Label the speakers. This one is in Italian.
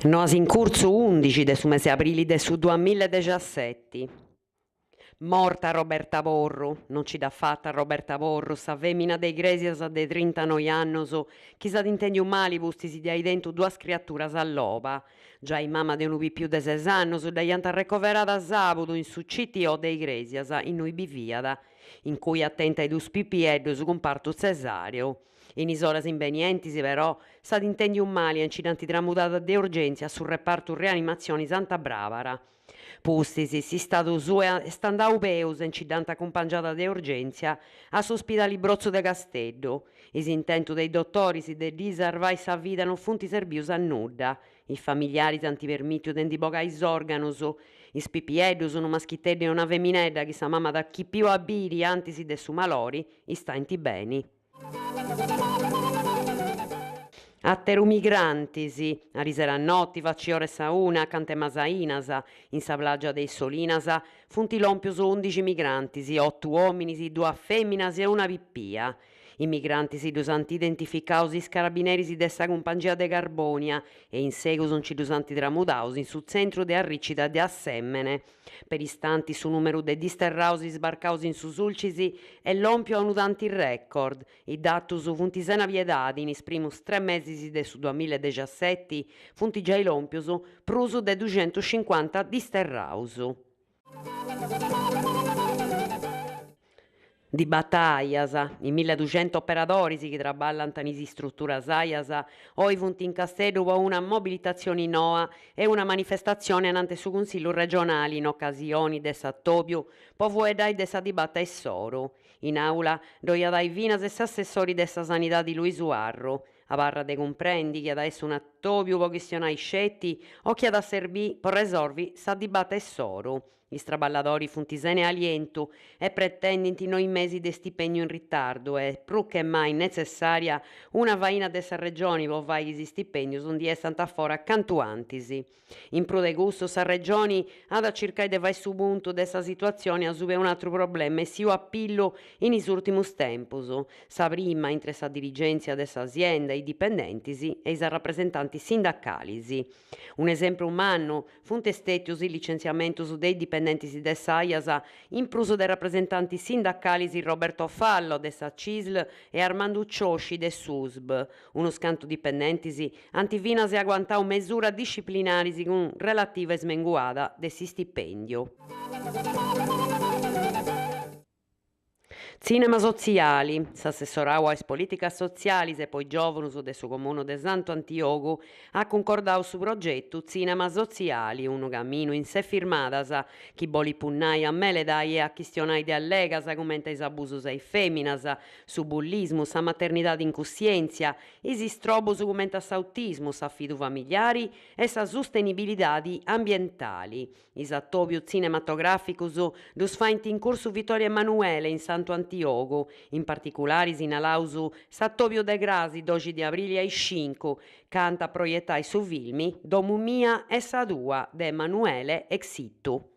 Speaker 1: Noas in curso 11 de su mese aprile de su 2017. Morta Roberta Porru, non ci dà fatta Roberta Porru, sa femmina de Iglesias de 39 annos, chi sa d'intendiu mali si diai dentro due creaturas a loba. Già in mamma de unu più de 6 annos, daiant recoverata sabudu in su CTO de Iglesias, in cui biviat, in cui attenta ai dus pipieddos con parto cesareo. In isolas invenienti, però, sa d'intendiu mali incidenti tramutata de urgenzia sul reparto rianimazioni Santa Bravara. Pustisi, si statu sue standau peus incidente accompagnata de urgenzia a s'ospidale Brozzo de Casteddu. Is intentu dei dottori de riservare sa vita non funti servius a nudda. I familiari anti permittiu de bogai is organos, is pipieddus, unu maschitteddu e una feminedda chi sa mamma da chi più abiri antis de su malori, istanti beni. Atteru migrantis, a risera notti, facci ore sa una, cante masainas, in sa plagia dei Solinas, funti lompius 11 migrantis, 8 uomini, 2 femminas e una pippia. I migrantis dus ant identificaus is carabineris de sa Compangia de Carbonia e in segus non ci dus ant tramudaus in su centru de arricida de Assemmene. Per istanti su numeru de disterraus sbarcaus in su sulcis e l'ompio anudanti record. I datus funti sena viedadi in is primus 3 mesis de su 2017 funti già i lompius prusu de 250 disterraus. Di battaias, i 1200 operatori che traballano in strutturas aias, oi funt in Casteddu po una mobilitazione noa e una manifestazione ante su Consiglio regionale in occasione de s'attobiu po fuedai de sa dibatta e soro. In aula doia dai vinas e s'assessori de sa sanità di Luisu Arro. A barra de comprendi che ad essere un attobiu po questionai scetti o che ad servì po resolvi sa dibatta e soro. I traballadori funtisene aliento e pretendenti noi mesi di stipendio in ritardo e più che mai necessaria una vaina dessa regione po vai gli stipendios un di santa fora cantuantisi. In pro de gusto sa regione ad cercare de vai su punto dessa situazione a sube un altro problema e si io appillo in is ultimus tempus. Sa prima intre sa dirigenza dessa azienda, i dipendentisi e i rappresentanti sindacalisi. Un esempio umano funte stetius il licenziamentus dei dipendenti de Saias in pruso dei rappresentanti sindacali Roberto Fallo de sa CISL e Armando Ciosci de SUSB, uno scanto dipendenti antivinas e agguantau mesura disciplinari con relativa smenguada de si stipendio. Cinema soziali, s'assessorau a politicas socialis e poi giovunus de su comunu de Santo Antiogu ha concordau su progettu Cinema soziali, unu camminu in se firmadas chi boli punnai a meledai e a chistionai de allegas commenta is abusos ai feminas, su bullismu, sa maternità in cussienzia, is istrobus commenta s'autismu, s'affidu familiari e sa sostenibilidade ambientali. Is attobiu cinematograficus dus faint in cursu Vittorio Emanuele in Santo Antiogu, in particolare sinalausu s'attobio de Grasi 12 di aprile ai 5, canta proiettai su filmi Domu Mia e sa tua de Emanuele Exittu.